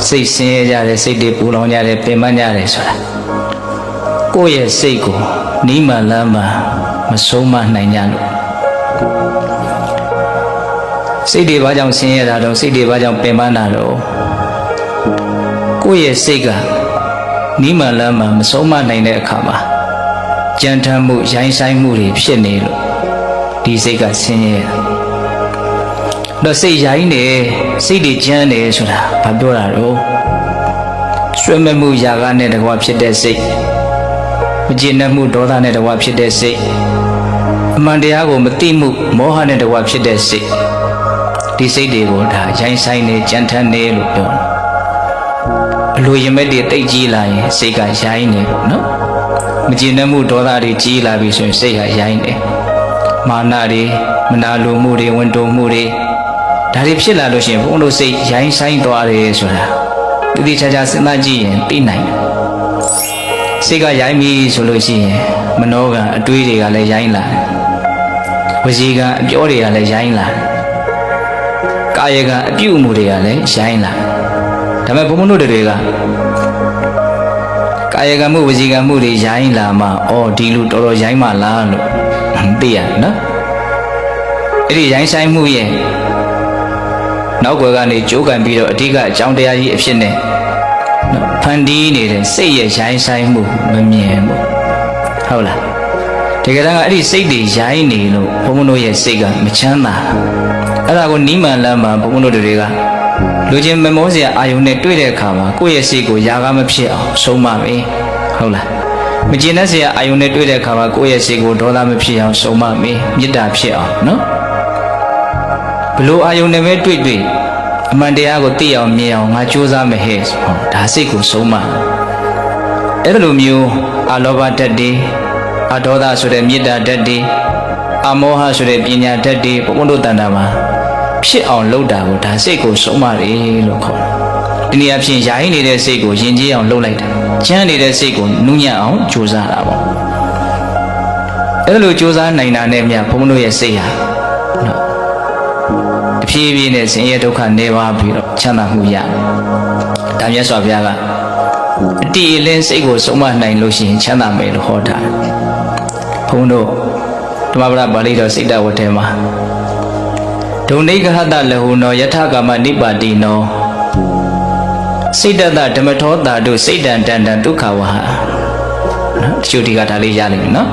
စိတ်ဆင်းရဲကြတယ်စိတ်တွေပူလောင်ကြတယ်ပင်ပန်းကြတယ်ဆိုတာကိုယ့်ရဲ့စိတ်ကိုနီးမှန်လမ်းမှမဆုံးမနိုင်ကြလို့စိတ်တွေဘာကြောင့်ဆင်းရဲတာတော့စိတ်တွေဘာကြောင့်ပင်ပန်းတာတော့ကိုယ့်ရဲ့စိတ်ကနီးမှန်လမ်းမှမဆုံးမနိုင်တဲ့အခါမှာကြမ်းတမ်းမှုရိုင်းဆိုင်မှုတွေဖြစ်နေလို့ဒီစိတ်ကဆင်းရဲတော့စိတ်ရိုင်းနေစိတ်တွေကြမ်းနေဆိုတာဘာပြောတာတော့ဆွဲမဲ့မှုຢာကနဲ့တကွာဖြစ်တဲ့စိတ်မကျေနပ်မှုဒေါသနဲ့တကွာဖြစ်တဲ့စိတ်အမှန်တရားကိုမသိမှုမောဟနဲ့တကွာဖြစ်တဲ့စိတ်ဒီစိတ်တွေကိုဒါရိုင်းဆိုင်နေကြမ်းတမ်းနေလို့ပြောတယ်အလိုရမဲ့တွေတိတ်ကြီးလာရင်စိတ်ကရိုင်းနေပေါ့နော်မကျေနပ်မှုဒေါသတွေကြီးလာပြီဆိုရင်စိတ်ကရိုင်းနေမာနတွေမနာလိုမှုတွေဝန်တိုမှုတွေဒါတွေဖြစ်လာလို့ရှိရင်ဘုန်းတို့စိတ်ရိုင်းဆိုင်သွားတယ်ဆိုတာတတိချာချာစဉ်းစားကြည့်ရင်သိနိုင်တယ်စိတ်ကရိုင်းပြီဆိုလို့ရှိရင်မနောကအတွေးတွေကလည်းရိုင်းလာတယ်ဝစီကအပြောတွေကလည်းရိုင်းလာတယ်ကာယကအပြုအမူတွေကလည်းရိုင်းလာတယ်ဒါပေမဲ့ဘုန်းတို့တွေကကာယကမှုဝစီကမှုတွေရိုင်းလာမှဒီလူတော်တော်ရိုင်းမှလားလို့သိရနော်အဲ့ဒီရိုင်းဆိုင်မှုရဲ့နောက်ွယ်ကနေကြိုးကန်ပြီးတော့အဓိကအကြောင်းတရားကြီးအဖြစ်နဲ့ဖန်တီးနေတဲ့စိတ်ရဲ့ရိုင်းဆိုင်မှုမမြင်ဘူးဟုတ်လားတကယ်တမ်းကအဲ့ဒီစိတ်တွေရိုင်းနေလို့ဘုန်းဘုန်းတို့ရဲ့စိတ်ကမချမ်းသာအဲ့ဒါကိုနီးမှန်လမ်းမှာဘုန်းဘုန်းတို့တွေကလူချင်းမမောစရာအာယုန်နဲ့တွေ့တဲ့အခါမှာကိုယ့်ရဲ့စိတ်ကိုຢာကားမဖြစ်အောင်ဆုံးမမယ်ဟုတ်လားမကျေနပ်စရာအာယုန်နဲ့တွေ့တဲ့အခါမှာကိုယ့်ရဲ့စိတ်ကိုဒေါသမဖြစ်အောင်ဆုံးမမယ်မေတ္တာဖြစ်အောင်နော်ဘလို့အာယုန်နဲ့ပဲတွေ့အမှန်တရားကိုသိအောင်မြင်အောင်ငါကြိုးစားမယ်ဟဲ့ဒါစိတ်ကိုဆုံးမအဲ့လိုမျိုးအလောဘဓာတ်တွေအဒေါသဆိုတဲ့မေတ္တာဓာတ်တွေအမောဟဆိုတဲ့ပညာဓာတ်တွေဘုန်းတို့တန်တာမှာဖြစ်အောင်လုပ်တာကိုဒါစိတ်ကိုဆုံးမတယ်လို့ခေါ်တယ်ဒီနေရာဖြင့်ယာယီနေတဲ့စိတ်ကိုယဉ်ကျေးအောင်လုပ်လိုက်တာချမ်းနေတဲ့စိတ်ကိုနူးညံ့အောင်ကြိုးစားတာပေါ့အဲ့လိုကြိုးစားနိုင်တာနဲ့မြတ်ဘုန်းတို့ရဲ့စိတ်ဟာတဖြည်းဖြည်းနဲ့ဆင်းရဲဒုက္ခနေပါပြီးတော့ချမ်းသာမှုရဒါမြတ်စွာဘုရားကအတိအလင်းစိတ်ကိုဆုံးမနိုင်လို့ရှိရင်ချမ်းသာမယ်လို့ဟောတာဘုန်းတို့ဓမ္မပဒပါဠိတော်စိတ်တဝတ္ထဲမှာဒုနိဂဟတလဟုနောယထကာမနိပါတိနောစိတ်တတဓမ္မထောတာတို့စိတ်တန်တန်တန်ဒုက္ခဝဟနော်တချို့ဒီကဒါလေးရလိမ့်မယ်နော်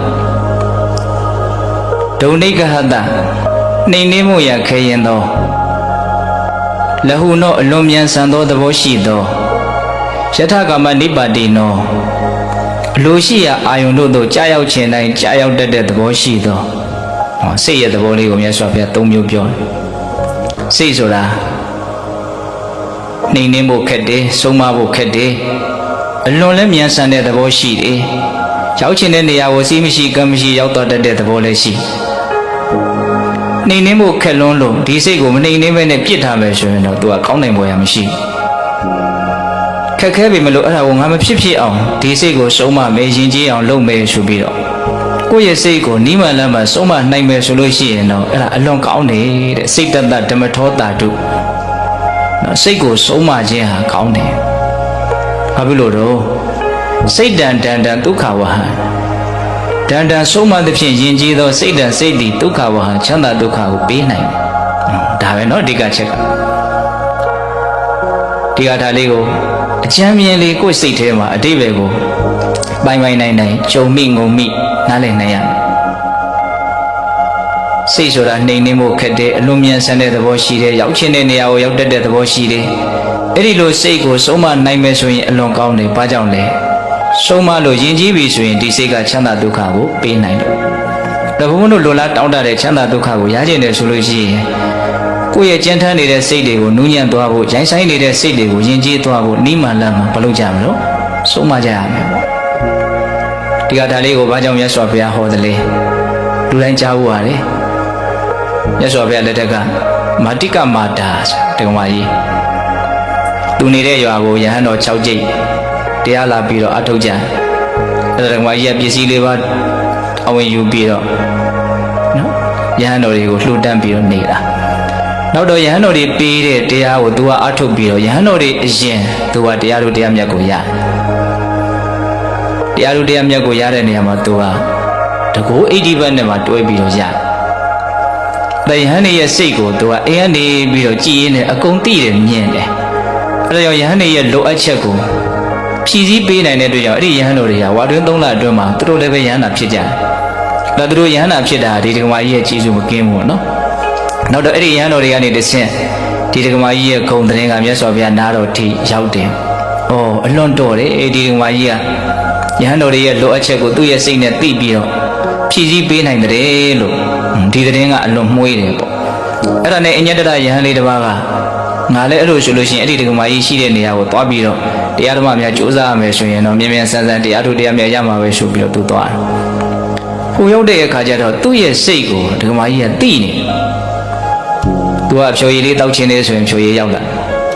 ဒုနိဂဟတနှိမ်နှင်းမှုရခဲရင်သောလဟုနောအလွန်မြန်ဆန်သောသဘောရှိသောယထကာမနိပါတိနောအလိုရှိရာအာယုန်တို့သို့ကြာရောက်ခြင်းတိုင်းကြာရောက်တတ်တဲ့သဘောရှိသောစိတ်ရဲ့သဘောလေးကိုမြတ်စွာဘုရား၃မျိုးပြောတယ်စိတ်ဆိုတာနှိမ်နှင်းဖို့ခက်တယ်ဆုံးမဖို့ခက်တယ်အလွန်လည်းမြန်ဆန်တဲ့သဘောရှိတယ်ရောက်ချင်တဲ့နေရာကိုစီးမရှိကံမရှိရောက်တော့တတ်တဲ့သဘောလည်းရှိနှိမ်နှင်းဖို့ခက်လွန်းလို့ဒီစိတ်ကိုမနှိမ်နှင်းဘဲနဲ့ပြစ်ထားမယ်ဆိုရင်တော့သူကကောင်းနိုင်ပေါ်ရမရှိခက်ခဲပြီမလို့အဲ့ဒါကိုငါမဖြစ်ဖြစ်အောင်ဒီစိတ်ကိုဆုံးမမယ်ယဉ်ကျေးအောင်လုပ်မယ်ဆိုပြီးတော့ကိုယ့်ရဲ့စိတ်ကိုနီးမှန်လမ်းမှာဆုံးမနိုင်မယ်ဆိုလို့ရှိရင်တော့အဲ့ဒါအလွန်ကောင်းတယ်တဲ့စိတ်တတဓမ္မထောတာတုနော်စိတ်ကိုဆုံးမခြင်းဟာကောင်းတယ်ဘာဖြစ်လို့တော့စိတ်တန်တန်တန်ဒုက္ခဝဟံတန်တန်ဆုံးမသဖြင့်ယဉ်ကျေးသောစိတ်တန်စိတ်တည်ဒုက္ခဝဟံချမ်းသာဒုက္ခကိုပေးနိုင်တယ်ဒါပဲเนาะအဓိကချက်ကဒီကထာလေးကိုအချမ်းမြင်လေးကိုယ်စိတ်ထဲမှာအတိပ္ပယ်ကိုပိုင်နိုင်ကြုံမိငုံမိနားလည်နိုင်ရမယ်စိတ်ဆိုတာနှိမ်နှင်းဖို့ခက်တယ်အလွန်မြန်ဆန်တဲ့သဘောရှိတယ်ရောက်ချင်တဲ့နေရာကိုရောက်တတ်တဲ့သဘောရှိတယ်အဲ့ဒီလိုစိတ်ကိုဆုံးမနိုင်မယ်ဆိုရင်အလွန်ကောင်းတယ်ဘာကြောင့်လဲဆုံးမလို့ယဉ်ကျေးပြီဆိုရင်ဒီစိတ်ကချမ်းသာဒုက္ခကိုပေးနိုင်တယ်ဒါဘုံတို့လိုလားတောင်းတတဲ့ချမ်းသာဒုက္ခကိုရကျင်တယ်ဆိုလို့ရှိရင်ကိုယ့်ရဲ့ကြမ်းတမ်းနေတဲ့စိတ်တွေကိုနူးညံ့သွားဖို့ရိုင်းဆိုင်နေတဲ့စိတ်တွေကိုယဉ်ကျေးသွားဖို့နိမန်လမ်းမှာမလုပ်ကြမလို့ဆုံးမကြရမယ်ပေါ့ဒီကဒါလေးကိုဘာကြောင့်မြတ်စွာဘုရားဟောသလဲလူတိုင်းကြားဖို့ရတယ်မြတ်စွာဘုရားလက်ထက်ကမာတိကမာတာတက္ကမကြီးသူနေတဲ့ရွာကိုယဟန်တော်6ကျိတ်တရားလာပြီးတော့အထုတ်ကြအဲ့ဒါတက္ကမကြီးကပစ္စည်းလေးပါအဝင်ယူပြီးတော့နော်ယဟန်တော်တွေကိုလှူဒန်းပြီးတော့နေတာ နောက်တော့ယဟန်တော်တွေပေးတဲ့တရားကို तू ကအထုတ်ပြီးတော့ယဟန်တော်တွေအရင် तू ကတရားတို့တရားမြတ်ကိုရတရားတို့တရားမြတ်ကိုရတဲ့နေရာမှာ तू ကတကူ80ဘတ်နဲ့မှတွဲပြီးတော့ရတဲ့ယဟန်တွေရဲ့စိတ်ကို तू ကအိမ်ကနေပြီးတော့ကြည်ရင်းနဲ့အကုန်သိတယ်မြင်တယ်အဲဒါကြောင့်ယဟန်တွေရဲ့လိုအပ်ချက်ကိုဖြည့်ဆည်းပေးနိုင်တဲ့အတွက်ကြောင့်အဲ့ဒီယဟန်တော်တွေကဝါတွင်း3လအတွင်းမှာသူတို့လည်းပဲယဟန်နာဖြစ်ကြတယ်ဒါသူတို့ယဟန်နာဖြစ်တာဒီဒကမာကြီးရဲ့ကြီးစုမကင်းဘူးနော်နောက်တော့အဲ့ဒီယဟန်တော်တွေကနေတဆင့်ဒီဒကမာကြီးရဲ့ဂုံတရင်ကမြတ်စွာဘုရားနားတော်ထိရောက်တယ်။အော်အလွန်တော်တယ်ဒီဒကမာကြီးကယဟန်တော်တွေရဲ့လိုအပ်ချက်ကိုသူ့ရဲ့စိတ်နဲ့သိပြီးတော့ဖြည့်ဆည်းပေးနိုင်တယ်လို့ဒီတရင်ကအလွန်မှုေးတယ်ပေါ့။အဲ့ဒါနဲ့အညတရယဟန်လေးတစ်ပါးကငါလည်းအဲ့လိုဆိုလို့ရှိရင်အဲ့ဒီဒကမာကြီးရှိတဲ့နေရာကိုသွားပြီးတော့တရားဓမ္မများကြိုးစားရမယ်ဆိုရင်တော့မြင်မြန်ဆန်းဆန်းတရားတို့တရားများရမှာပဲဆိုပြီးတော့သူသွားတယ်။ဟိုရောက်တဲ့အခါကျတော့သူ့ရဲ့စိတ်ကိုဒကမာကြီးကသိနေသူကဖြိုရည်လေးတောက်ချင်းလေးဆိုရင်ဖြိုရည်ရောက်လာ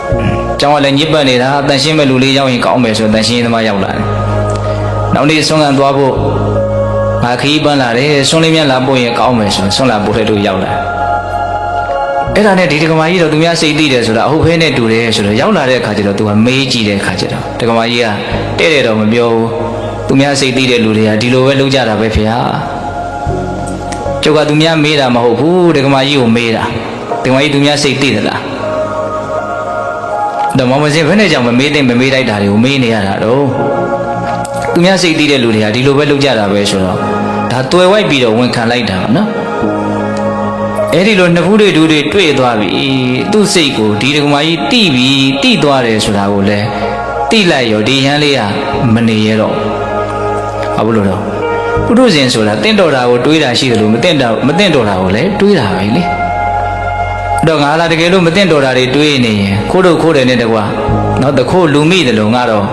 ။ကျောင်းကလည်းညစ်ပတ်နေတာတန်ရှင်းမဲ့လူလေးရောက်ရင်ကောင်းမယ်ဆိုတန်ရှင်းသမားရောက်လာတယ်။နောက်နေ့ဆွမ်းခံသွားဖို့ငါခီးပန်းလာတယ်ဆွမ်းလေးများလာပို့ရင်ကောင်းမယ်ဆိုဆွမ်းလာပို့တဲ့လူရောက်လာ။အဲ့ဒါနဲ့ဒီဒကမာကြီးတော့သူများစိတ်သိတယ်ဆိုတာအဟုတ်ဖဲနဲ့တူတယ်ဆိုတော့ရောက်လာတဲ့အခါကျတော့သူကမေးကြည့်တဲ့အခါကျတော့ဒကမာကြီးကတဲ့တယ်တော့မပြောဘူး။သူများစိတ်သိတဲ့လူတွေကဒီလိုပဲလုပ်ကြတာပဲဖေဟာ။ကျုပ်ကသူများမေးတာမဟုတ်ဘူးဒကမာကြီးကိုမေးတာ။ဒီမှာကြီးသူများစိတ်သိသလားတော့မမစင်ဘယ်နဲ့ကြောင့်မမေးတဲ့မမေးလိုက်တာတွေကိုမေးနေရတာတော့သူများစိတ်သိတဲ့လူတွေကဒီလိုပဲလုပ်ကြတာပဲဆိုတော့ဒါတွယ်ဝိုက်ပြီးတော့ဝန်ခံလိုက်တာပါနော်အဲ့ဒီလိုနှစ်ဖူးတွေဒူးတွေတွေ့သွားပြီသူ့စိတ်ကိုဒီဒကမာကြီးတိပြီးတိသွားတယ်ဆိုတာကိုလည်းတိလိုက်ရောဒီရန်လေးကမနေရတော့ဘာလို့တော့ပုထုဇဉ်ဆိုတာတင့်တော်တာကိုတွေးတာရှိတယ်လို့မတင့်တော်တာကိုလည်းတွေးတာပဲလေတော့ငါလာတကယ်လို့မတင်တော်တာတွေတွေးနေရင်ခိုးတော့ခိုးတယ်နဲ့တကွာနော်တခိုးလူမိတယ်လို့ငါတော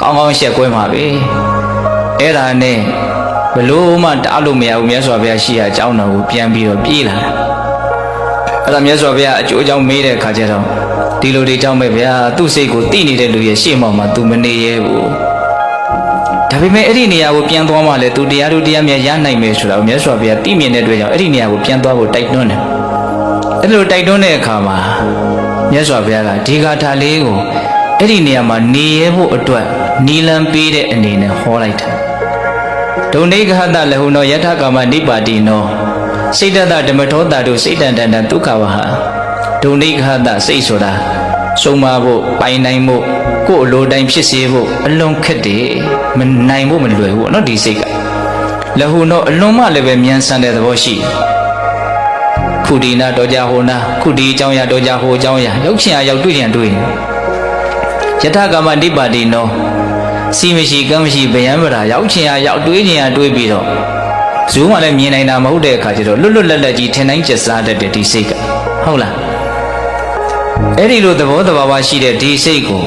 ့ကောင်းကောင်းရှက်ကွဲမှာပဲအဲ့ဒါနဲ့ဘလို့မှတားလို့မရဘူးမြတ်စွာဘုရားရှိရာအကြောင်းတော်ကိုပြန်ပြီးတော့ပြေးလာတာအဲ့ဒါမြတ်စွာဘုရားအကျိုးအကြောင်းမေးတဲ့အခါကျတော့ဒီလိုတွေကြောင့်ပဲဗျာသူ့စိတ်ကိုတိနေတဲ့လူရဲ့ရှေ့မှောက်မှာ तू မနေရဲဘူးဒါပေမဲ့အဲ့ဒီနေရာကိုပြန်သွားမှလည်း तू တရားတို့တရားမြတ်ရနိုင်မယ်ဆိုတာကိုမြတ်စွာဘုရားသိမြင်တဲ့အတွက်ကြောင့်အဲ့ဒီနေရာကိုပြန်သွားဖို့တိုက်တွန်းတယ်အဲ့လိုတိုက်တွန်းတဲ့အခါမှာမြတ်စွာဘုရားကဒီဂါထာလေးကိုအဲ့ဒီနေရာမှာနေရဖို့အတွက်နီလံပေးတဲ့အနေနဲ့ဟောလိုက်တယ်ဒုံနေကဟတလဟုနောယထကာမနိပါတိနောစိတ်တတဓမ္မထောတာတို့စိတ်တန်တန်ဒုက္ခဝဟဒုံနေကဟတစိတ်ဆိုတာဆုံးမဖို့ပိုင်နိုင်ဖို့ကိုယ်အလိုတိုင်းဖြစ်စေဖို့အလွန်ခက်တယ်မနိုင်ဖို့မလွယ်ဘူးเนาะဒီစိတ်ကလဟုနောအလွန်မှလည်းပဲမြန်ဆန်တဲ့သဘောရှိခုဒီနာတော်ကြဟိုနာခုဒီအကြောင်းရတော်ကြဟိုအကြောင်းရရောက်ချင်အောင်တွေ့ချင်တွေ့ယထကာမနိပါတိနောစီမရှိကမ်းမရှိဗယံပရာရောက်ချင်အောင်တွေ့ချင်အောင်တွေ့ပြီးတော့ဇူးမှလည်းမြင်နိုင်တာမဟုတ်တဲ့အခါကျတော့လွတ်လွတ်လပ်လပ်ကြီးထင်တိုင်းကျစားတတ်တဲ့ဒီစိတ်ကဟုတ်လားအဲ့ဒီလိုသဘောတဘာဝရှိတဲ့ဒီစိတ်ကို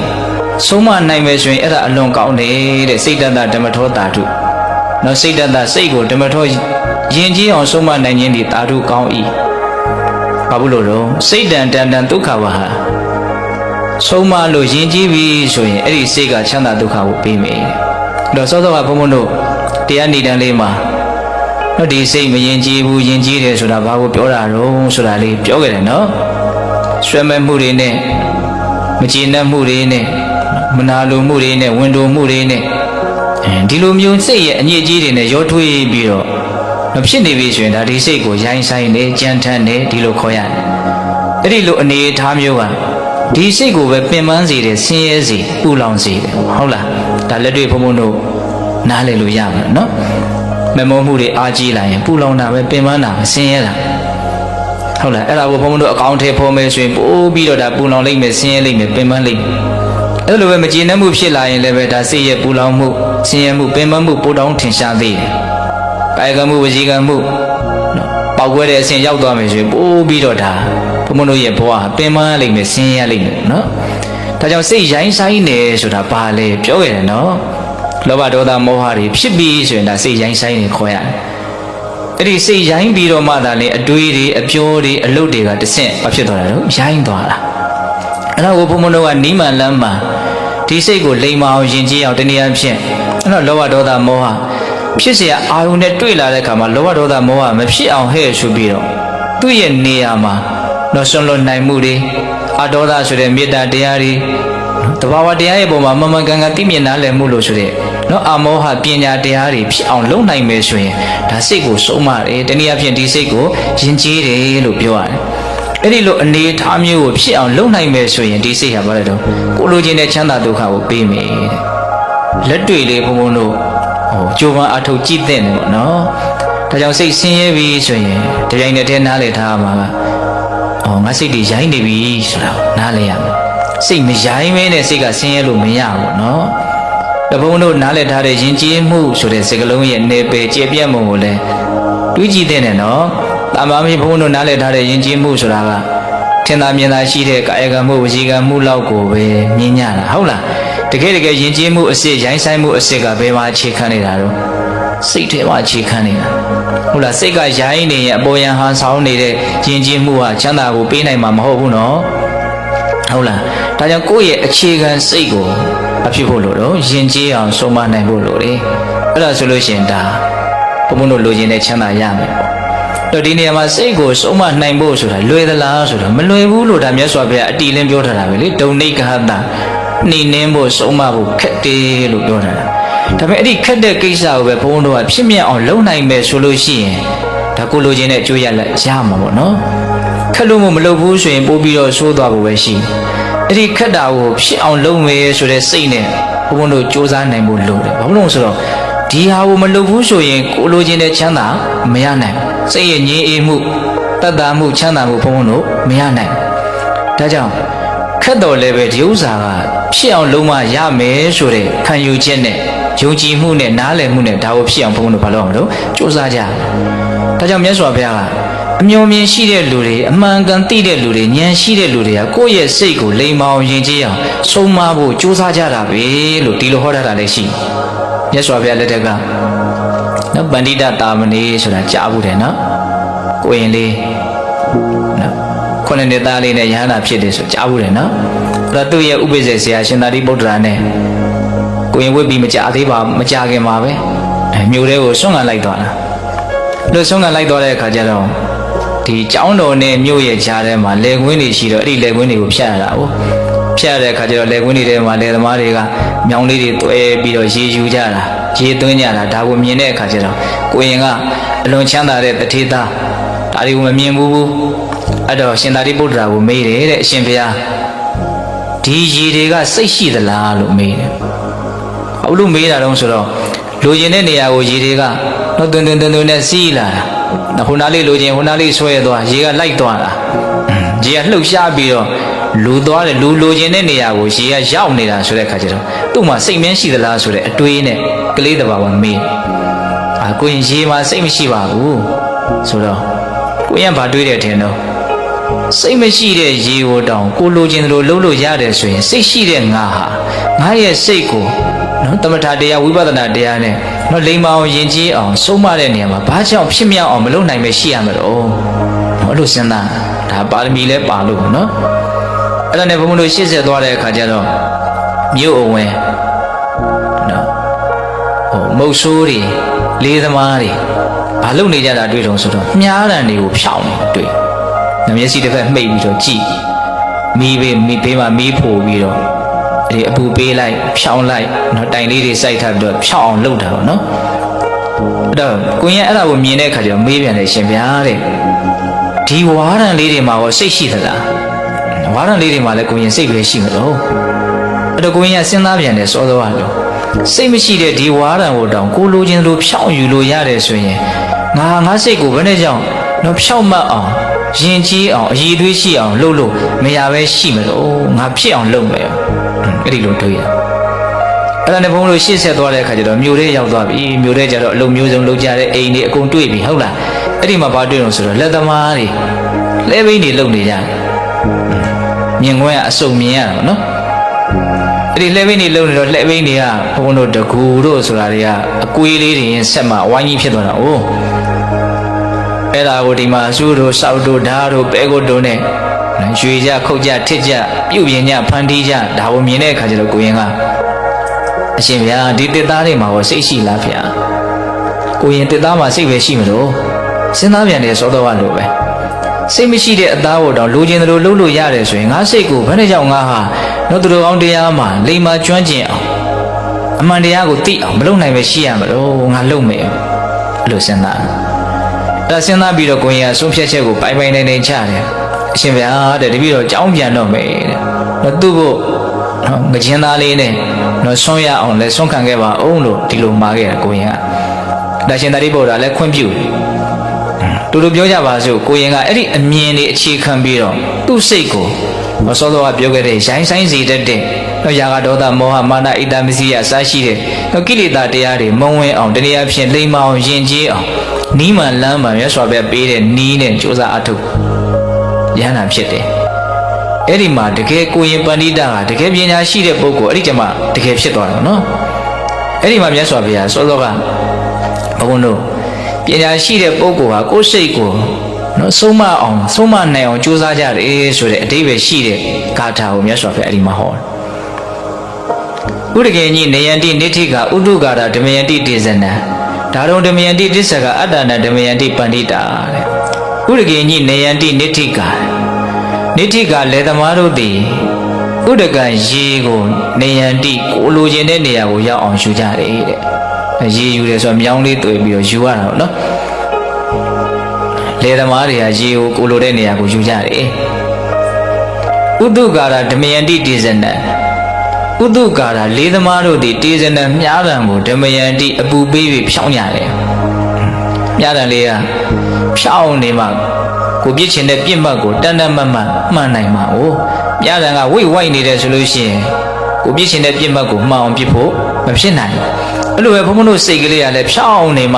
ဆုံးမနိုင်မယ်ဆိုရင်အဲ့ဒါအလွန်ကောင်းတယ်တဲ့စိတ်တတဓမ္မထောတာတုနော်စိတ်တတစိတ်ကိုဓမ္မထောယဉ်ကျေးအောင်ဆုံးမနိုင်ခြင်းဒီတာတုကောင်း၏ဘာလို့လို့စိတ်တန်တန်ဒုက္ခဝဟဆုံးမလို့ယဉ်ကျေးပြီဆိုရင်အဲ့ဒီစိတ်ကချမ်းသာဒုက္ခကိုပေးမယ်တော့စောစောကဘုန်းဘုန်းတို့တရားနေတန်းလေးမှာတော့ဒီစိတ်မယဉ်ကျေးဘူးယဉ်ကျေးတယ်ဆိုတာဘာကိုပြောတာတော့ဆိုတာလေးပြောခဲ့တယ်နော်ဆွဲမဲ့မှုတွေနဲ့မကျေနပ်မှုတွေနဲ့မနာလိုမှုတွေနဲ့ဝန်တိုမှုတွေနဲ့ဒီလိုမျိုးစိတ်ရဲ့အညစ်အကြေးတွေနဲ့ရောထွေးပြီးတော့မဖြစ်နေပြီဆိုရင်ဒါဒီစိတ်ကိုရိုင်းဆိုင်နေကြမ်းထမ်းနေဒီလိုခေါ်ရတယ်အဲ့ဒီလိုအနေအထားမျိုးကဒီစိတ်ကိုပဲပင်ပန်းစေတယ်ဆင်းရဲစေပူလောင်စေတယ်ဟုတ်လားဒါလက်တွေ့ဘုံဘုံတို့နားလည်လို့ရမှာနော်မမောမှုတွေအားကြီးလာရင်ပူလောင်တာပဲပင်ပန်းတာပဲဆင်းရဲတာဟုတ်လားအဲ့ဒါကိုဘုံဘုံတို့အကောင့်ထဲဖော်မယ်ဆိုရင်ပိုးပြီးတော့ဒါပူလောင်လိမ့်မယ်ဆင်းရဲလိမ့်မယ်ပင်ပန်းလိမ့်မယ်အဲ့လိုပဲမကျေနပ်မှုဖြစ်လာရင်လည်းပဲဒါစိတ်ရဲ့ပူလောင်မှုဆင်းရဲမှုပင်ပန်းမှုပိုတောင်းထင်ရှားသေးတယ်ကာယကမှုဝစီကမှုပေါက်ကွဲတဲ့အဆင့်ရောက်သွားမယ်ဆိုရင်ပိုးပြီးတော့ဒါဘုံဘုံတို့ရဲ့ဘဝပင်ပန်းလိမ့်မယ်ဆင်းရဲလိမ့်မယ်နော်ဒါကြောင့်စိတ်ရိုင်းဆိုင်နေဆိုတာဘာလဲပြောရတယ်နော်လောဘဒေါသမောဟတွေဖြစ်ပြီးဆိုရင်ဒါစိတ်ရိုင်းဆိုင်နေခေါ်ရတယ်အဲ့ဒီစိတ်ရိုင်းပြီးတော့မှသာလေအတွေးတွေအပြောတွေအလုပ်တွေကတဆင့်ဘာဖြစ်သွားတာလဲရိုင်းသွားတာအဲ့တော့ဘုံဘုံတို့ကနိမန်လမ်းမှာဒီစိတ်ကိုလိမ်မအောင်ယဉ်ကျေးအောင်တနည်းအားဖြင့်အဲ့တော့လောဘဒေါသမောဟဖြစ်เสียအာယုန်နဲ့တွေ့လာတဲ့အခါမှာလောဘဒေါသမောဟမဖြစ်အောင်ဟဲ့ဆိုပြီးတော့သူ့ရဲ့နေရာမှာ နော်ဆွလွန်နိုင်မှုတွေအတောဒဆိုတဲ့မေတ္တာတရားတွေတဘာဝတရားရဲ့ပုံမှာမမှန်ကန်ကန်သိမြင်နားလည်မှုလို့ဆိုတဲ့နော်အမောဟပညာတရားတွေဖြစ်အောင်လုပ်နိုင်မယ်ဆိုရင်ဒါစိတ်ကိုစုံမတယ်တနည်းအားဖြင့်ဒီစိတ်ကိုယဉ်ကျေးတယ်လို့ပြောရတယ်အဲ့ဒီလိုအနေထားမျိုးကိုဖြစ်အောင်လုပ်နိုင်မယ်ဆိုရင်ဒီစိတ်ဟာဘာလဲတော့ကိုလိုချင်တဲ့ချမ်းသာဒုက္ခကိုပေးမယ်တဲ့လက်တွေ့လေးဘုံဘုံတို့ကြိုးပမ်းအထောက်ကြည့်တဲ့နေပေါ့နော်ဒါကြောင့်စိတ်ဆင်းရဲပြီဆိုရင်တပြိုင်တည်းနားလည်ထားမှာကငါစိတ်တွေရိုင်းနေပြီဆိုတာနားလည်ရမယ်စိတ်မရိုင်းမဲနဲ့စိတ်ကဆင်းရဲလို့မရဘူးနော်တဘုံတို့နားလည်ထားတဲ့ယဉ်ကျေးမှုဆိုတဲ့စကားလုံးရဲ့နေပယ်ကျေပြတ်မှုကိုလည်းတွေးကြည့်တဲ့နဲ့နော်တာမမေဘုံတို့နားလည်ထားတဲ့ယဉ်ကျေးမှုဆိုတာကထင်သာမြင်သာရှိတဲ့ကာယကံမှုဝစီကံမှုလောက်ကိုပဲမြင်ကြတာဟုတ်လားတကယ်ယဉ်ကျေးမှုအစစ်ရိုင်းဆိုင်မှုအစစ်ကဘယ်မှာအခြေခံနေတာတော့စိတ်ထဲမှာအခြေခံနေတာဟုတ်လားစိတ်ကရိုင်းနေရင်အပေါ်ယံဟန်ဆောင်နေတဲ့ယဉ်ကျေးမှုဟာချမ်းသာကိုပေးနိုင်မှာမဟုတ်ဘူးနော်ဟုတ်လားဒါကြောင့်ကိုယ့်ရဲ့အခြေခံစိတ်ကိုအဖြစ်ဖို့လို့တော့ယဉ်ကျေးအောင်ဆုံးမနိုင်ဖို့လို့လေအဲ့ဒါဆိုလို့ရှိရင်ဒါဘုံဘုံတို့လိုချင်တဲ့ချမ်းသာရမယ်တော့ဒီနေရာမှာစိတ်ကိုဆုံးမနိုင်ဖို့ဆိုတာလွယ်သလားဆိုတော့မလွယ်ဘူးလို့ဒါမြတ်စွာဘုရားအတီးလင်းပြောထားတာပဲလေဒုံနိကဟတနှိမ့်နှင်းဖို့ဆုံးမဖို့ခက်တယ်လို့ပြောထားတာဒါပေမဲ့အဲ့ဒီခက်တဲ့ကိစ္စကိုပဲဘုန်းတော်ကဖြစ်မြတ်အောင်လုပ်နိုင်မယ်ဆိုလို့ရှိရင်ဒါကိုလိုချင်တဲ့အကျိုးရလဒ်ရမှာပေါ့နော်ခက်လို့မလုပ်ဘူးဆိုရင်ပို့ပြီးတော့ဆိုးသွားဖို့ပဲရှိအဲ့ဒီခက်တာကိုဖြစ်အောင်လုပ်မယ်ဆိုတဲ့စိတ်နဲ့ဘုန်းတော်စူးစမ်းနိုင်ဖို့လိုတယ်ဘာလို့လဲဆိုတော့ဒီဟာကိုမလုပ်ဘူးဆိုရင်ကိုလိုချင်တဲ့ချမ်းသာမရနိုင်စိတ်ရဲ့ငြိမ်အေးမှုတတ်တာမှုချမ်းသာမှုဘုန်းတော်မရနိုင်ဒါကြောင့်ခက်တော်လည်းပဲဒီဥစ္စာကဖြစ်အောင်လုံးဝရမယ်ဆိုတဲ့ခံယူချက်နဲ့ယုံကြည်မှုနဲ့နားလည်မှုနဲ့ဒါကိုဖြစ်အောင်ဘုန်းတော်ဘာလို့အောင်လို့စူးစမ်းကြဒါကြောင့်မြတ်စွာဘုရားကအမျှော်မြင်ရှိတဲ့လူတွေအမှန်ကန်သိတဲ့လူတွေဉာဏ်ရှိတဲ့လူတွေကကိုယ့်ရဲ့စိတ်ကိုလိမ်မောင်ယဉ်ကျေးအောင်ဆုံးမဖို့စူးစမ်းကြတာပဲလို့ဒီလိုဟောထားတာလည်းရှိမြတ်စွာဘုရားလက်ထက်ကနော်ပန္တိတတာမဏေဆိုတာကြားဘူးတယ်နော်ကိုရင်လေးနော်ခုနှစ်နှစ်သားလေးနဲ့ယဟန္တာဖြစ်တယ်ဆိုကြားဘူးတယ်နော်အဲ့တော့သူ့ရဲ့ဥပိ္ပဇေဆရာရှင်သာရိပုတ္တရာနဲ့ကိုရင်ဝိပြီးမကြသေးပါမကြခင်ပါပဲမြို့ထဲကိုဆွမ်းခံလိုက်သွားတာလို့ဆွမ်းခံလိုက်သွားတဲ့အခါကျတော့ဒီကျောင်းတော်နဲ့မြို့ရဲ့ကြားထဲမှာလယ်ကွင်းတွေရှိတော့အဲ့ဒီလယ်ကွင်းတွေကိုဖျက်ရတာဟုတ်ဖျက်ရတဲ့အခါကျတော့လယ်ကွင်းတွေထဲမှာလယ်သမားတွေကမြောင်းလေးတွေတွဲပြီးတော့ရေယူကြတာရေသွင်းကြတာဒါကိုမြင်တဲ့အခါကျတော့ကိုရင်ကအလွန်ချမ်းသာတဲ့တထေသားဒါတွေကိုမမြင်ဘူးအဲ့တော့ရှင်သာရိပုတ္တရာကိုမေးတယ်တဲ့အရှင်ဘုရားဒီရေတွေကစိတ်ရှိသလားလို့မေးတယ်ဟုတ်လို့မေးတာတော့ဆိုတော့လိုချင်တဲ့နေရာကိုရေတွေကတော့တွင်နဲ့စီးလာတာဟိုနားလေးလိုချင်ဟိုနားလေးဆွဲသွားရေကလိုက်သွားတာရေကလှုပ်ရှားပြီးတော့လူသွားတယ်လူလိုချင်တဲ့နေရာကိုရေကရောက်နေတာဆိုတဲ့အခါကျတော့သူ့မှာစိတ်မင်းရှိသလားဆိုတဲ့အတွေးနဲ့ကလေးတစ်ပါးကမေးကိုရင်ရေမှာစိတ်မရှိပါဘူးဆိုတော့ကိုရင်ဘာတွေးတယ်ထင်တော့စိတ်မရှိတဲ့ရေကိုတောင်ကိုလိုချင်တယ်လို့လုပ်လို့ရတယ်ဆိုရင်စိတ်ရှိတဲ့ငါဟာငါရဲ့စိတ်ကိုနော်သမထတရားဝိပဿနာတရားနဲ့နော်လိမ္မာအောင်ယဉ်ကျေးအောင်ဆုံးမတဲ့နေရာမှာဘာကြောင့်ဖြစ်မြောက်အောင်မလုပ်နိုင်ပဲရှိရမှာတော့အဲ့လိုစဉ်းစားဒါပါရမီလဲပါလို့နော်အဲ့ဒါနဲ့ဘုံဘုံတို့ရှေ့ဆက်သွားတဲ့အခါကျတော့မြို့အဝင်နော်မုတ်ဆိုးတွေလေးသမားတွေဘာလုပ်နေကြတာတွေ့တော့ဆိုတော့မြားတံတွေကိုဖြောင်းနေတွေ့မျက်စိတစ်ဖက်မှိတ်ပြီးတော့ကြည့်မီးဘေးမှာမီးဖိုပြီးတော့ဒီအပူပေးလိုက်ဖြောင်းလိုက်နော်တိုင်လေးတွေစိုက်ထားပြီးတော့ဖြောင်းအောင်လုပ်တာပေါ့နော်အဲ့တော့ကိုရင်အဲ့ဒါကိုမြင်တဲ့အခါကျတော့မေးပြန်တယ်ရှင်ဗျာတဲ့ဒီဝါရံလေးတွေမှာရောစိတ်ရှိသလားဝါရံလေးတွေမှာလည်းကိုရင်စိတ်ပဲရှိမှာတော့အဲ့တော့ကိုရင်ကစဉ်းစားပြန်တယ်စောစောကတော့စိတ်မရှိတဲ့ဒီဝါရံကိုတောင်ကိုလိုချင်လို့ဖြောင်းယူလို့ရတယ်ဆိုရင်ငါစိတ်ကိုဘယ်နဲ့ကြောင့်တော့ဖြောင်းမတ်အောင်ရင်ကြီးအောင်အည်သွေးရှိအောင်လုပ်လို့မရပဲရှိမလို့ငါဖြစ်အောင်လုပ်မယ်အဲ့ဒီလိုတွေးရအဲ့ဒါနဲ့ဘုန်းတို့ရှေ့ဆက်သွားတဲ့အခါကျတော့မြို့ထဲရောက်သွားပြီမြို့ထဲကျတော့အလုံးမျိုးစုံလုပ်ကြတဲ့အိမ်တွေအကုန်တွေ့ပြီဟုတ်လားအဲ့ဒီမှာဘာတွေ့လို့ဆိုတော့လက်သမားတွေလဲဘိန်းတွေလုပ်နေကြတယ်မြင်ခွင့်ကအစုံမြင်ရတာပေါ့နော်အဲ့ဒီလဲဘိန်းတွေလုပ်နေတော့လဲဘိန်းတွေကဘုန်းတို့တကူတို့ဆိုတာတွေကအကွေးလေးတွေရင်ဆက်မှဝိုင်းကြီးဖြစ်သွားတာ哦အဲ့ဒါကိုဒီမှာအဆူတို့စောက်တို့ဓာတ်တို့ပဲကိုတို့နဲ့ရွှေကြခုတ်ကြထစ်ကြပြုတ်ပြင်းကြဖန်တီးကြဒါကိုမြင်တဲ့အခါကျတော့ကိုရင်ကအရှင်ဗျာဒီတစ်သားတွေမှာရောစိတ်ရှိလားဗျာကိုရင်တစ်သားမှာစိတ်ပဲရှိမလို့စဉ်းစားပြန်တယ်စောတော့လို့ပဲ စိတ်မရှိတဲ့အသားကိုတော့လိုချင်တယ်လို့လှုပ်လို့ရတယ်ဆိုရင်ငါစိတ်ကိုဘယ်နဲ့ကြောင့်ငါဟာတော့သူတော်ကောင်းတရားမှာလိမ္မာကျွမ်းကျင်အောင်အမှန်တရားကိုသိအောင်မလုပ်နိုင်ပဲရှိရမလို့ငါလုပ်မယ်အဲ့လိုစဉ်းစားဒါစဉ်းစားပြီးတော့ကိုရင်ကဆုံးဖြတ်ချက်ကိုပိုင်ပိုင်နိုင်နိုင်ချတယ်အရှင်ဗျာတဲ့တပည့်တော်ကြောင်းပြန်တော့မယ်တဲ့တော့သူ့ဖို့ငချင်းသားလေးနဲ့တော့ဆွမ်းရအောင်လဲဆွမ်းခံခဲ့ပါအောင်လို့ဒီလိုမှာခဲ့တယ်ကိုရင်ကဒါရှင်သာရိပုတ္တရာလည်းခွင့်ပြုတူတူပြောကြပါစို့ကိုရင်ကအဲ့ဒီအမြင်လေးအခြေခံပြီးတော့သူ့စိတ်ကိုမစောစောကပြောခဲ့တဲ့ရိုင်းဆိုင်စေတတ်တဲ့တော့ယာကဒေါသမောဟမာနဣတ္တမစီယအစရှိတဲ့တော့ကိလေသာတရားတွေမုံဝင်အောင်တနည်းအားဖြင့်လိမ္မာအောင်ယဉ်ကျေးအောင်နီးမှန်လမ်းမှန်မြတ်စွာဘုရားပေးတဲ့နီးနဲ့ကြိုးစားအထုတ်ရဟန္တာဖြစ်တယ်အဲ့ဒီမှာတကယ်ကိုရင်ပဏိတကတကယ်ပညာရှိတဲ့ပုဂ္ဂိုလ်အဲ့ဒီကျမှတကယ်ဖြစ်သွားတယ်နော်အဲ့ဒီမှာမြတ်စွာဘုရားစောစောကဘုန်းတို့ပညာရှိတဲ့ပုဂ္ဂိုလ်ဟာကိုယ်စိတ်ကိုနော်ဆုံးမအောင်ဆုံးမနိုင်အောင်ကြိုးစားကြတယ်ဆိုတဲ့အတိပ္ပယ်ရှိတဲ့ဂါထာကိုမြတ်စွာဘုရားအဲ့ဒီမှာဟောတယ်ဥဒကေညိနေယန္တိနိဋ္ဌိကဥဒုကာရဓမယန္တိတေဇနံဒါရုံဓမယန္တိတစ္ဆကအတ္တနာဓမယန္တိပန္တိတာတဲ့ဥဒကေညိနေယန္တိနိဋ္ဌိကနိဋ္ဌိကလေသမားတို့သည်ဥဒကံရေကိုနေယန္တိကိုလိုချင်တဲ့နေရာကိုရောက်အောင်ယူကြတယ်တဲ့ရေယူတယ်ဆိုတော့မြောင်းလေးတွေ့ပြီးတော့ယူရတာပေါ့နော်လေသမားတွေကရေကိုလိုတဲ့နေရာကိုယူကြတယ်ဥဒုကာရဓမယန္တိတေဇနံဥဒုကာရလေးသမားတို့သည်တေဇနံမြားတံကိုဓမယန္တိအပူပေးပြီးဖြောင်းကြတယ်မြားတံလေးကဖြောင်းနေမှကိုပြစ်ချင်တဲ့ပြစ်မှတ်ကိုတန်တန်မတ်မတ်မှန်နိုင်မှာ哦မြားတံကဝိတ်ဝိုက်နေတယ်ဆိုလို့ရှိရင်ကိုပြစ်ချင်တဲ့ပြစ်မှတ်ကိုမှန်အောင်ပြစ်ဖို့မဖြစ်နိုင်ဘူးအဲ့လိုပဲဘုန်းဘုန်းတို့စိတ်ကလေးကလည်းဖြောင်းနေမ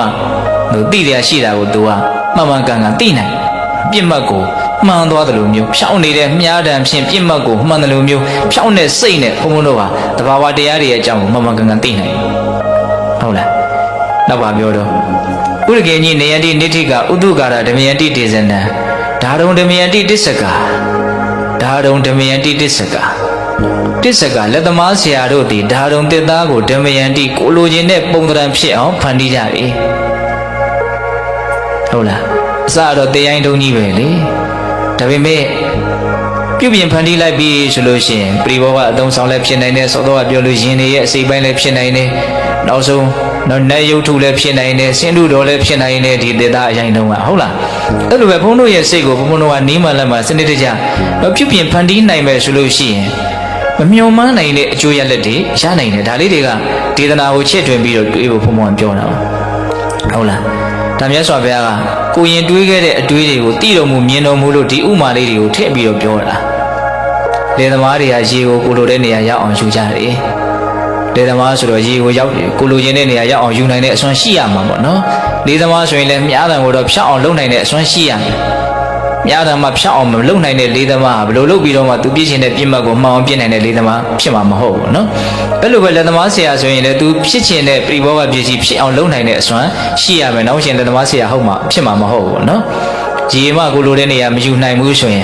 ှသူသိတယ်ရှိတာကိုသူကမှန်မှန်ကန်ကန်သိနိုင်ပြစ်မှတ်ကိုမှန်သွားတယ်လို့မျိုးဖြောင်းနေတဲ့မြားတံဖြင့်ပြစ်မှတ်ကိုမှန်တယ်လို့မျိုးဖြောင်းတဲ့စိတ်နဲ့ဘုန်းဘုန်းတို့ဟာတဘာဝတရားတွေရဲ့အကြောင်းကိုမှန်မှန်ကန်ကန်သိနိုင်ဟုတ်လားနောက်ပါပြောတော့ဥရကေညိနေယန္တိနိဋ္ဌိကဥဒုကာရဓမယန္တိတေဇနံဒါရုံဓမယန္တိတစ္ဆကဒါရုံဓမယန္တိတစ္ဆကတစ္ဆကလက်သမားဆရာတို့သည်ဒါရုံတစ်သားကိုဓမယန္တိကိုလိုချင်တဲ့ပုံသဏ္ဍာန်ဖြစ်အောင်ဖန်တီးကြတယ်ဟုတ်လားအစတော့တရားရင်တုံးကြီးပဲလေဒါပေမဲ့ပြုပြင်ဖန်တီးလိုက်ပြီဆိုလို့ရှိရင်ပရိဘောကအသုံးဆောင်လည်းဖြစ်နိုင်တယ်သောတော်ကပြောလို့ရင်တွေရဲ့အစိပ်ပိုင်းလည်းဖြစ်နိုင်တယ်နောက်ဆုံးနော်နတ်ရုပ်ထုလည်းဖြစ်နိုင်တယ်ဆင်းတုတော်လည်းဖြစ်နိုင်တယ်ဒီတေတာအရင်တုန်းကဟုတ်လားအဲ့လိုပဲဘုန်းတို့ရဲ့စိတ်ကိုဘုန်းတို့ကနီးမှလက်မှစနစ်တကျပြုပြင်ဖန်တီးနိုင်မယ်ဆိုလို့ရှိရင်မမျှော်မှန်းနိုင်တဲ့အကျိုးရလဒ်တွေရနိုင်တယ်ဒါလေးတွေကဒေသနာကိုချဲ့ထွင်ပြီးတော့တွေးဖို့ဘုန်းဘုန်းပြောတာဟုတ်လားဒါမြတ်စွာဘုရားကကိုရင်တွေးခဲ့တဲ့အတွေးတွေကိုသိတော်မူမြင်တော်မူလို့ဒီဥမာလေးတွေကိုထည့်ပြီးတော့ပြောတာလေသမားတွေကရေကိုကိုလိုတဲ့နေရာရောက်အောင်ယူကြတယ်လေသမားဆိုတော့ရေကိုရောက်ကိုလိုချင်တဲ့နေရာရောက်အောင်ယူနိုင်တဲ့အစွမ်းရှိရမှာပေါ့နော်လေသမားဆိုရင်လည်းမြားတံကိုတော့ဖြောက်အောင်လုပ်နိုင်တဲ့အစွမ်းရှိရမယ်မြားတံမှာဖြောက်အောင်မလုပ်နိုင်တဲ့လေသမားဘယ်လိုလုပ်ပြီးတော့မှသူပြည့်ချင်တဲ့ပြစ်မှတ်ကိုမှန်အောင်ပြစ်နိုင်တဲ့လေသမားဖြစ်မှာမဟုတ်ဘူးနော်အဲ့လိုပဲလက်သမားဆရာဆိုရင်လည်းသူဖြစ်ချင်တဲ့ပရိဘောဂပစ္စည်းဖြစ်အောင်လုပ်နိုင်တဲ့အစွမ်းရှိရမယ်နောက်ရှင်လက်သမားဆရာဟုတ်မှာဖြစ်မှာမဟုတ်ဘူးနော်ရေမှကိုလိုတဲ့နေရာမယူနိုင်ဘူးဆိုရင်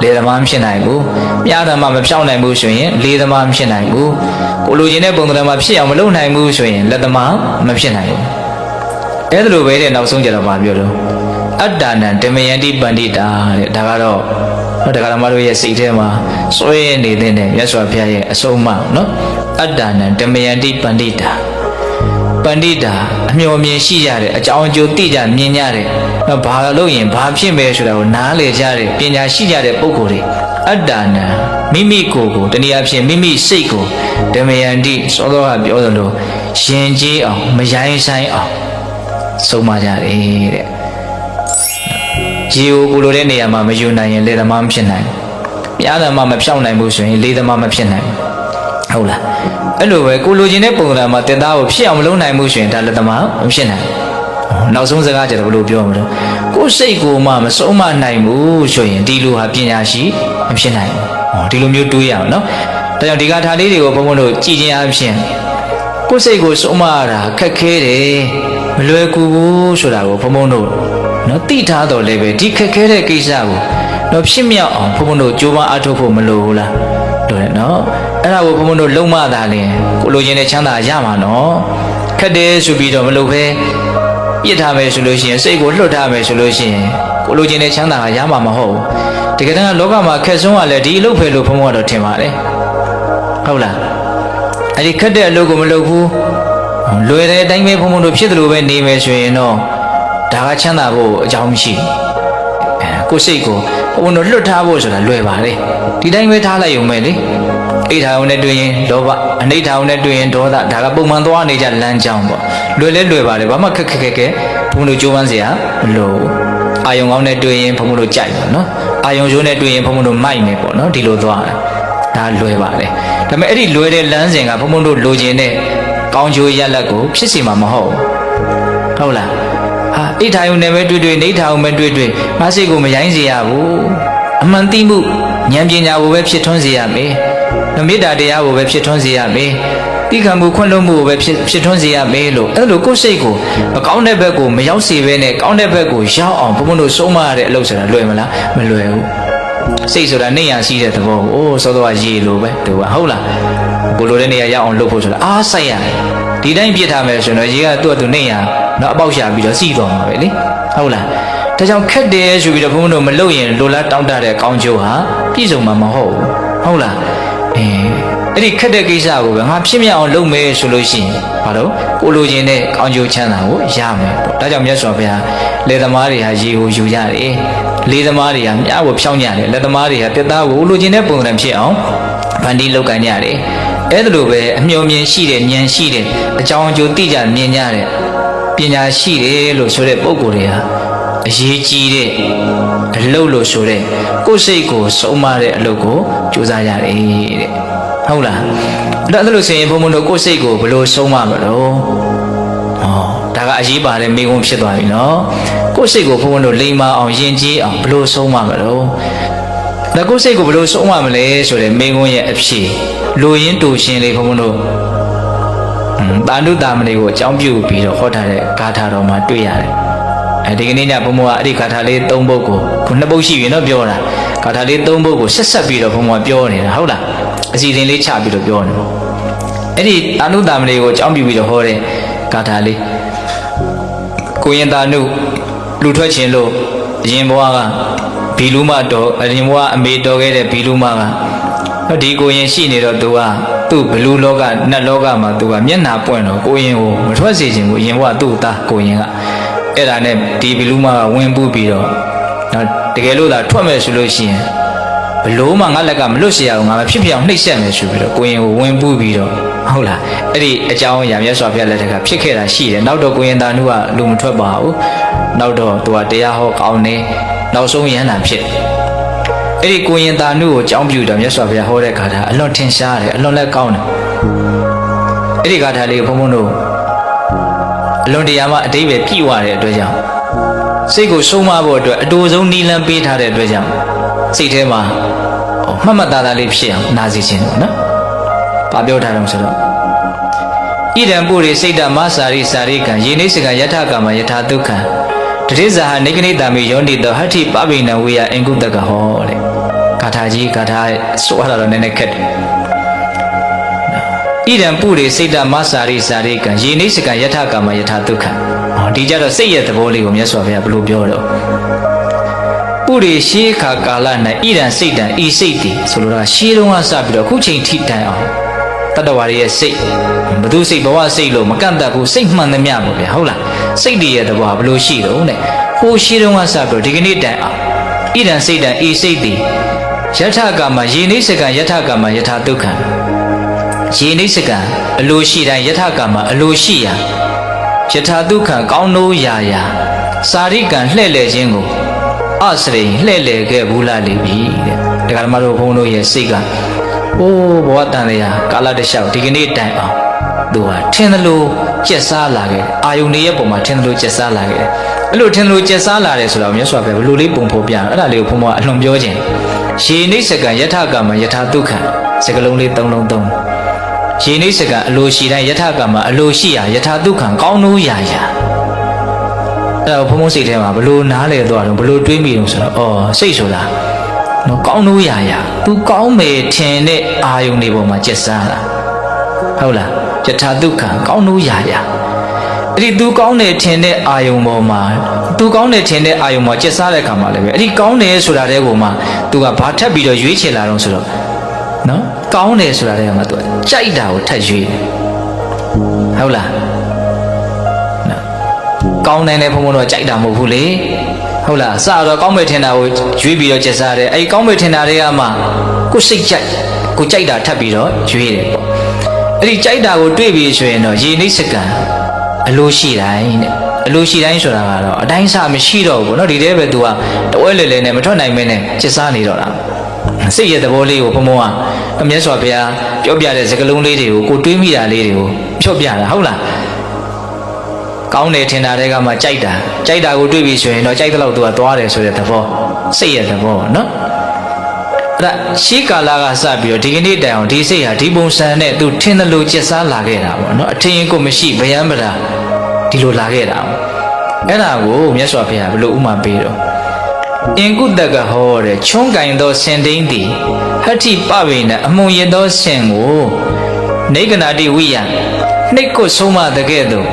လေသမားမဖြစ်နိုင်ဘူးမြားတံမှာမဖြောက်နိုင်ဘူးဆိုရင်လေသမားမဖြစ်နိုင်ဘူးကိုလိုချင်တဲ့ပုံသဏ္ဍာန်မှာဖြစ်အောင်မလုပ်နိုင်ဘူးဆိုရင်လက်သမားမဖြစ်နိုင်ဘူးအဲ့ဒါလိုပဲတဲ့နောက်ဆုံးကြတော့ဗာပြောတော့အတ္တနံဓမယန္တိပန္တိတာတဲ့ဒါကတော့တရားဓမ္မတို့ရဲ့စိတ်ထဲမှာစွဲနေတဲ့မြတ်စွာဘုရားရဲ့အဆုံးအမနော်အတ္တနံဓမယန္တိပန္တိတာပန္တိတာအမျှော်မြင်ရှိကြတယ်အကြောင်းအကျိုးသိကြမြင်ကြတယ်နော်ဘာလို့ရင်ဘာဖြစ်မယ်ဆိုတာကိုနားလည်ကြတယ်ပညာရှိကြတဲ့ပုဂ္ဂိုလ်တွေအတ္တနံမိမိကိုယ်ကိုတနည်းအားဖြင့်မိမိစိတ်ကိုဓမယန္တိသောတော်ကပြောသလိုရှင်ကြီးအောင်မရိုင်းဆိုင်အောင်ဆုံးမကြတယ်တဲ့ရေကိုကိုလိုတဲ့နေရာမှာမယူနိုင်ရင်လေသမားမဖြစ်နိုင်မြားသမားမဖြောင်းနိုင်ဘူးဆိုရင်လေသမားမဖြစ်နိုင်ဟုတ်လားအဲ့လိုပဲကိုလိုချင်တဲ့ပုံစံမှာတင်သားကိုဖြစ်အောင်မလုပ်နိုင်ဘူးဆိုရင်ဒါလက်သမားမဖြစ်နိုင်နောက်ဆုံးစကားကြတယ်ဘယ်လိုပြောမလဲကိုစိတ်ကိုမှမဆုံးမနိုင်ဘူးဆိုရင်ဒီလိုဟာပညာရှိမဖြစ်နိုင်ဘူးဒီလိုမျိုးတွေးရအောင်နော်ဒါကြောင့်ဒီကထာလေးတွေကိုဘုန်းဘုန်းတို့ကြည်ခြင်းအဖြစ်ကိုစိတ်ကိုဆုံးမရတာခက်ခဲတယ်မလွယ်ကူဘူးဆိုတာကိုဘုန်းဘုန်းတို့နော်သိထားတော်လည်းပဲဒီခက်ခဲတဲ့ကိစ္စကိုတော့ဖြစ်မြောက်အောင်ဘုန်းဘုန်းတို့ကြိုးပမ်းအားထုတ်ဖို့မလိုဘူးလားတို့ရနော်အဲ့ဒါကိုဘုန်းဘုန်းတို့လုံးမသာလင်ကိုလိုချင်တဲ့ချမ်းသာရမှာနော်ခက်တယ်ဆိုပြီးတော့မလုပ်ဘဲပြစ်ထားမယ်ဆိုလို့ရှိရင်စိတ်ကိုလွတ်ထားမယ်ဆိုလို့ရှိရင် ကိုလိုချင်တဲ့ချမ်းသာကရမှာမဟုတ်ဘူးတကယ်တမ်းလောကမှာခက်ဆုံးကလည်းဒီအလုပ်ပဲလို့ဘုံဘုံကတော့ထင်ပါတယ်ဟုတ်လားအဲ့ဒီခက်တဲ့အလုပ်ကိုမလုပ်ဘူးလွယ်တဲ့အတိုင်းပဲဘုံဘုံတို့ဖြစ်တယ်လို့ပဲနေမယ်ဆိုရင်တော့ဒါကချမ်းသာဖို့အကြောင်းမရှိကိုစိတ်ကိုဘုံဘုံတို့လွတ်ထားဖို့ဆိုတာလွယ်ပါလေဒီတိုင်းပဲထားလိုက်ရုံပဲလေအိဋ္ဌာုံနဲ့တွေ့ရင်လောဘအနိဋ္ဌာုံနဲ့တွေ့ရင်ဒေါသဒါကပုံမှန်သွားနေကြလမ်းကြောင်းပေါ့လွယ်လဲလွယ်ပါလေဘာမှခက်ဘုံတို့ကြိုးပမ်းစရာမလိုအာယုံကောင်းနဲ့တွေ့ရင်ဘုံတို့ကြိုက်ပါနော်အာယုံရိုးနဲ့တွေ့ရင်ဘုံတို့မိုက်မယ်ပေါ့နော်ဒီလိုသွားတာဒါလွယ်ပါလေဒါပေမဲ့အဲ့ဒီလွယ်တဲ့လမ်းစဉ်ကဘုံတို့လိုချင်တဲ့ကောင်းကျိုးရလဒ်ကိုဖြစ်စီမှာမဟုတ်ဟုတ်လားဟာအိဋ္ဌာယုံနဲ့ပဲတွေ့နိဋ္ဌာယုံပဲတွေ့ငါစိတ်ကိုမရိုင်းစေရဘူးအမှန်သိမှုဉာဏ်ပညာကိုပဲဖြစ်ထွန်းစေရမယ်မေတ္တာတရားကိုပဲဖြစ်ထွန်းစေရမယ်တိခံမှုခွင့်လွှတ်မှုကိုပဲဖြစ်ထွန်းစေရမယ်လို့အဲ့လိုကိုယ်စိတ်ကိုမကောင်းတဲ့ဘက်ကိုမရောက်စေဘဲနဲ့ကောင်းတဲ့ဘက်ကိုရောက်အောင်ဘုံဘုံတို့ဆုံးမရတဲ့အလုပ်ဆိုတာလွယ်မလားမလွယ်ဘူးစိတ်ဆိုတာနေရရှိတဲ့သဘောကိုအိုးစောစောကရေလိုပဲသူကဟုတ်လားကိုလိုတဲ့နေရာရောက်အောင်လုပ်ဖို့ဆိုတာအားစိုက်ရတယ်ဒီတိုင်းပြစ်ထားမယ်ဆိုရင်တော့ရေကသူ့အတူနေရတော့အပေါက်ရှာပြီးတော့စီးသွားမှာပဲလေဟုတ်လားဒါကြောင့်ခက်တယ်ဆိုပြီးတော့ဘုံဘုံတို့မလုပ်ရင်လိုလားတောင်းတတဲ့ကောင်းကျိုးဟာပြည့်စုံမှာမဟုတ်ဘူးဟုတ်လားအဲ့ဒီခက်တဲ့ကိစ္စကိုပဲငါဖြစ်မြောက်အောင်လုပ်မယ်ဆိုလို့ရှိရင်ဘာလို့ကိုလိုချင်တဲ့ကောင်းကျိုးချမ်းသာကိုရမယ်ပေါ့ဒါကြောင့်မြတ်စွာဘုရားလေသမားတွေဟာရေကိုယူကြတယ်လေသမားတွေဟာမြားကိုဖြောင်းကြတယ်လက်သမားတွေဟာတက်သားကိုလိုချင်တဲ့ပုံစံဖြစ်အောင်ဗန်ဒီလောက်ကန်ကြတယ်အဲ့ဒါလိုပဲအမျှော်မြင်ရှိတဲ့ဉာဏ်ရှိတဲ့အကြောင်းအကျိုးသိကြမြင်ကြတဲ့ပညာရှိတယ်လို့ဆိုတဲ့ပုံကိုယ်တွေဟာအရေးကြီးတဲ့အလုပ်လို့ဆိုတဲ့ကိုယ်စိတ်ကိုဆုံးမတဲ့အလုပ်ကိုကြိုးစားရတယ်တဲ့ဟုတ်လားအဲ့လိုဆိုရင်ဘုံဘုံတို့ကိုယ်စိတ်ကိုဘယ်လိုဆုံးမမလို့ဒါကအရေးပါတဲ့မိဂုံဖြစ်သွားပြီနော်ကိုယ်စိတ်ကိုဘုံဘုံတို့လိမ္မာအောင်ယဉ်ကျေးအောင်ဘယ်လိုဆုံးမမလို့ဒါကိုယ်စိတ်ကိုဘယ်လိုဆုံးမမလဲဆိုတဲ့မိဂုံရဲ့အဖြေလူရင်းတူရှင်လေးဘုံဘုံတို့တာနုတာမဏေကိုအကြောင်းပြုပြီးတော့ဟောထားတဲ့ဂါထာတော်မှာတွေ့ရတယ်ဒီကနေ့ညဘုံဘုံကအဲ့ဒီဂါထာလေး၃ပုဒ်ကိုခု2ပုဒ်ရှိပြီနော်ပြောတာဂါထာလေး၃ပုဒ်ကိုဆက်ပြီးတော့ဘုံဘုံကပြောနေတာဟုတ်လားအစီအစဉ်လေးချပြီးတော့ပြောနေအဲ့ဒီတာနုတာမဏေကိုအကြောင်းပြုပြီးတော့ဟောတဲ့ဂါထာလေးကိုရင်တာနုလူထွက်ခြင်းလို့အရင်ဘဝကဘီလူမတော်အရင်ဘဝအမေတော်ခဲ့တဲ့ဘီလူမကဒီကိုရင်ရှိနေတော့သူကသူ့ဘလူလောကနတ်လောကမှာသူကမျက်နှာပွင့်တော့ကိုရင်ကိုမထွက်စေခြင်းကိုအရင်ဘဝသူ့သားကိုရင်ကအဲ့ဒါနဲ့ဒီဘလူမကဝင်ပူးပြီးတော့တကယ်လို့သာထွက်မယ်ဆိုလို့ရှိရင်ဘလို့မှငါလက်ကမလွတ်เสียအောင်ငါမဖြစ်ဖြစ်အောင်နှိပ်စက်မယ်ဆိုပြီးတော့ကိုရင်ကိုဝင်ပူးပြီးတော့ဟုတ်လားအဲ့ဒီအကြောင်းအရာမြတ်စွာဘုရားလက်ထက်ကဖြစ်ခဲ့တာရှိတယ်နောက်တော့ကိုရင်တာနုကလူမထွက်ပါဘူးနောက်တော့သူကတရားဟောကောင်းနေနောက်ဆုံးရဟန္တာဖြစ်အဲ့ဒီကိုရင်တာနုကိုအကြောင်းပြုတော့မြတ်စွာဘုရားဟောတဲ့ဂါထာအလွန်ထင်ရှားတယ်အလွန်လည်းကောင်းတယ်အဲ့ဒီဂါထာလေးကိုဘုံဘုံတို့အလွန်တရာမှအတိပ္ပယ်ပြည့်ဝတဲ့အတွက်ကြောင့်စိတ်ကိုဆုံးမဖို့အတွက်အတူဆုံးနီလန်းပေးထားတဲ့အတွက်ကြောင့်စိတ်ထဲမှာမှတ်မှတ်သားသားလေးဖြစ်အောင်နာစီခြင်းပေါ့နော်။ဘာပြောထားတယ်ဆိုတော့ဣဒံပုရိစိတ်တမစာရိစာရိကံယေနိစကံယထကာမယထဒုက္ခံတတိဇာဟနေကနိတာမိယောနိတောဟဋ္ဌိပပိနဝေယအင်္ဂုတကဟောတဲ့ဂါထာကြီးဂါထာဆိုရတော့နည်းနည်းခက်တယ်ဣဒံပုရိစိတ်တမစာရိစာရိကံယေနိစကံယထကာမယထဒုက္ခံဒီကြတော့စိတ်ရဲ့သဘောလေးကိုမြတ်စွာဘုရားဘယ်လိုပြောတော့ပုရိရှေးခါကာလ၌ဣဒံစိတ်တံဤစိတ်တည်ဆိုလိုတာရှေးတုန်းကစပြီးတော့အခုချိန်ထိတိုင်အောင်တတ္တဝါရဲ့စိတ်ဘုသူစိတ်ဘဝစိတ်လို့မကန့်တတ်ဘူးစိတ်မှန်သမျှပေါ့ဗျာဟုတ်လားစိတ်တည်ရဲ့သဘောဘယ်လိုရှိတော့တဲ့ဟိုရှေးတုန်းကစပြီးတော့ဒီကနေ့တိုင်အောင်ဣဒံစိတ်တံဤစိတ်တည်ယထကာမယေနိစကံယထကာမယထဒုက္ခံယေနိစကံအလိုရှိတိုင်းယထကာမအလိုရှိရာယထဒုက္ခံကောင်းနိုးရာရာစာရိကံလှဲ့လေခြင်းကိုအစရိလှဲ့လေခဲ့ဘူးလားလိပြီတဲ့ဒကာဓမ္မတို့ဘုန်းတို့ရဲ့စိတ်ကအိုးဘဝတန်တရားကာလတလျှောက်ဒီကနေ့တိုင်အောင်သူဟာထင်သလိုကျက်စားလာခဲ့အာယုန်တွေရဲ့ပုံမှာထင်သလိုကျက်စားလာခဲ့အဲ့လိုထင်သလိုကျက်စားလာတယ်ဆိုတော့မြတ်စွာဘုရားဘယ်လိုလေးပုံဖော်ပြအဲ့ဒါလေးကိုဘုန်းဘုရားအလွန်ပြောခြင်းယေနိစကံယထကာမယထဒုက္ခံစကလုံးလေး၃လုံးသုံးယေနိစကံအလိုရှိတိုင်းယထကာမအလိုရှိရာယထဒုက္ခံကောင်းနိုးရာရာအဲ့တော့ဘုံဘုံစိတ်ထဲမှာဘလို့နားလေသွားတော့ဘလို့တွေးမိတော့ဆိုတော့စိတ်ဆိုတာနော်ကောင်းလို့ရရ तू ကောင်းမယ်ထင်တဲ့အာယုန်တွေပေါ်မှာကျက်စားတာဟုတ်လားယထာဒုက္ခကောင်းလို့ရရအဲ့ဒီ तू ကောင်းတယ်ထင်တဲ့အာယုန်ပေါ်မှာ သူကောင်းတယ်ထင်တဲ့အာယုံမှာကျက်စားတဲ့ခါမှာလည်းပဲအဲ့ဒီကောင်းတယ်ဆိုတာတဲ့ကိုမှသူကဘာထပ်ပြီးတော့ရွေးချယ်လာတော့ဆိုတော့နော်ကောင်းတယ်ဆိုတာတဲ့ကမှသူကကြိုက်တာကိုထပ်ရွေးတယ်ဟုတ်လားနော်ကောင်းတယ်နဲ့ဘုံဘုံတော့ကြိုက်တာမဟုတ်ဘူးလေဟုတ်လားစတော့ကောင်းမယ်ထင်တာကိုရွေးပြီးတော့ကျက်စားတယ်အဲ့ဒီကောင်းမယ်ထင်တာတွေကမှကိုစိတ်ကြိုက်ကိုကြိုက်တာထပ်ပြီးတော့ရွေးတယ်ပေါ့အဲ့ဒီကြိုက်တာကိုတွေ့ပြီးဆိုရင်တော့ရေနှိပ်စကန်အလိုရှိတိုင်းတဲ့အလိုရှိတိုင်းဆိုတာကတော့အတိုင်းစားမရှိတော့ဘူးပေါ့နော်ဒီတည်းပဲသူကတဝဲလေလေနဲ့မထွက်နိုင်မင်းနဲ့ကျစားနေတော့တာစိတ်ရဲ့သဘောလေးကိုဘုံဘုံကမြတ်စွာဘုရားပြောပြတဲ့စကားလုံးလေးတွေကိုကိုတွေးမိတာလေးတွေကိုဖြော့ပြတာဟုတ်လားကောင်းတယ်ထင်တာတွေကမှကြိုက်တာကိုတွေးပြီးဆိုရင်တော့ကြိုက်တဲ့လောက်သူကသွားတယ်ဆိုတဲ့သဘောစိတ်ရဲ့သဘောပေါ့နော်အဲ့ဒါရှေးကာလကစပြီးတော့ဒီကနေ့တိုင်အောင်ဒီစိတ်ဟာဒီပုံစံနဲ့သူထင်တယ်လို့ကျစားလာခဲ့တာပေါ့နော်အထင်ကိုမရှိဗျံပရာဒီလိုလာခဲ့တာအဲ့ဒါကိုမြတ်စွာဘုရားဘယ်လိုဥမာပေးတော့အင်ကုတကဟောတဲ့ချုံးကင်သောစင်တိန်သည်ဟတ္ထိပဝေနအမှုံရသောစင်ကိုနေကနာတိဝိယနှိတ်ကိုဆုံးမတဲ့ကဲ့သို့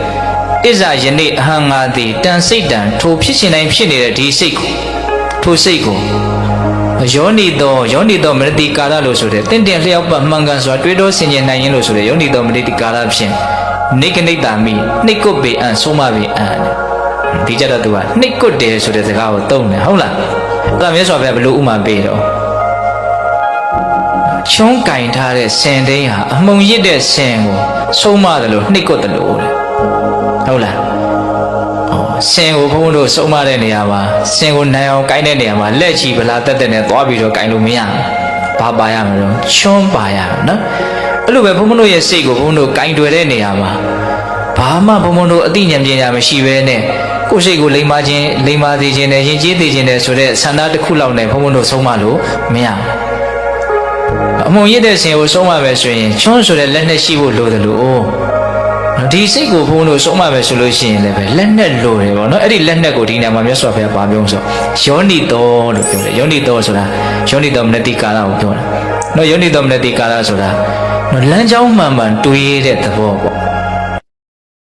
ဣဇာယနေ့အဟံငါသည်တန်စိတ်တန်ထိုဖြစ်ရှင်တိုင်းဖြစ်နေတဲ့ဒီစိတ်ကိုထိုစိတ်ကိုယောနိသောမရတိကာရလို့ဆိုတဲ့တင့်တယ်လျှောက်ပတ်မှန်ကန်စွာတွေးတောဆင်ခြင်နိုင်ရင်လို့ဆိုတဲ့ယောနိသောမရတိကာရဖြင့်နေကနိတ္တာမိနှိတ်ကုတ်ပေအံဆုံးမပေအံဒီကြတော့သူကနှိတ်ကုတ်တယ်ဆိုတဲ့စကားကိုသုံးတယ်ဟုတ်လားအဲ့ဒါမြတ်စွာဘုရားဘယ်လိုဥမာပေးတော့ချုံးကင်ထားတဲ့စင်တိန်ဟာအမှုံရစ်တဲ့စင်ကိုဆုံးမတယ်လို့နှိတ်ကုတ်တယ်လို့ဟုတ်လားစင်ကိုဘုန်းတို့ဆုံးမတဲ့နေရာမှာစင်ကိုနိုင်အောင်ကိုင်းတဲ့နေရာမှာလက်ချီဗလာတက်တက်နဲ့သွားပြီးတော့ကိုင်းလို့မရဘူးဘာပါရမလို့ချွန်းပါရနော်အဲ့လိုပဲဘုန်းတို့ရဲ့စိတ်ကိုဘုန်းတို့ကိုင်းတွယ်တဲ့နေရာမှာဘာမှဘုန်းတို့အသိဉာဏ်ပညာမရှိဘဲနဲ့ကိုယ်စိတ်ကိုလိမ္မာသေးခြင်းနဲ့ယဉ်ကျေးသေးခြင်းနဲ့ဆိုတဲ့ဆန္ဒတစ်ခုလောက်နဲ့ဘုန်းတို့ဆုံးမလို့မရဘူးအမှုံရစ်တဲ့စင်ကိုဆုံးမပဲဆိုရင်ချွန်းဆိုတဲ့လက်နဲ့ရှိဖို့လိုတယ်လို့ဒီစိတ်ကိုဘုန်းတို့ဆုံးမပဲဆိုလို့ရှိရင်လည်းပဲလက်နဲ့လိုတယ်ပေါ့နော်အဲ့ဒီလက်နဲ့ကိုဒီနေရာမှာမြတ်စွာဘုရားပါပြောဆိုယောနိတော်လို့ပြောတယ်ယောနိတော်ဆိုတာယောနိတော်မနတိကာရကိုပြောတာနော်ယောနိတော်မနတိကာရဆိုတာနော်လမ်းကြောင်းမှန်မှန်တွေးတဲ့သဘောပေါ့